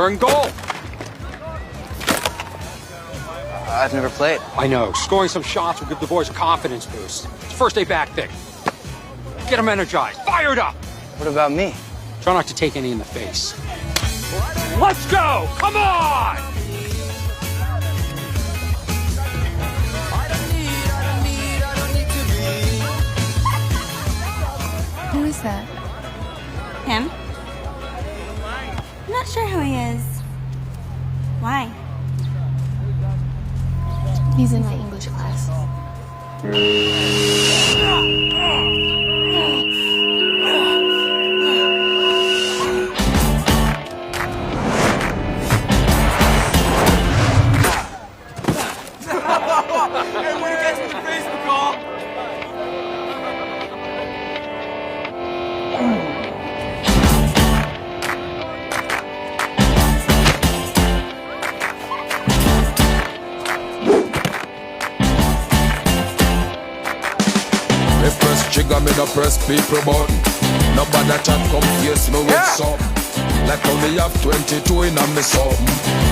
You're in goal. I've never played. I know. Scoring some shots will give the boys a confidence boost. It's a first day back thing. Get them energized, fired up. What about me? Try not to take any in the face. Let's go! Come on! Who is that? Him? I'm not sure who he is. Why? He's in my English class. Me press trigger, me no press people button. Nobody chat come face me with something. Like how me have 22 in a me something.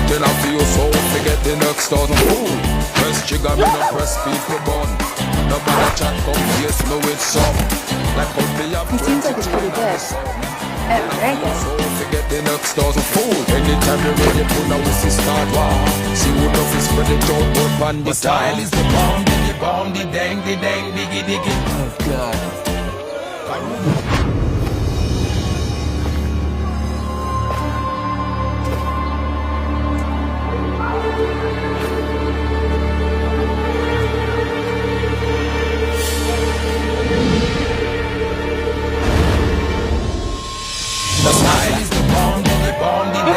Then I feel so forget the next thousand. Ooh. Press trigger, me no press people button. Nobody chat come face me with something. Like how me have He seems like he's pretty good. Very good. so forget the next thousand. Fool. Anytime you ready, put a whistle start war. See who enough is spread it out, up on the style is the bomb, the dang, diggy, diggy. Oh, God. The style is the bomb, the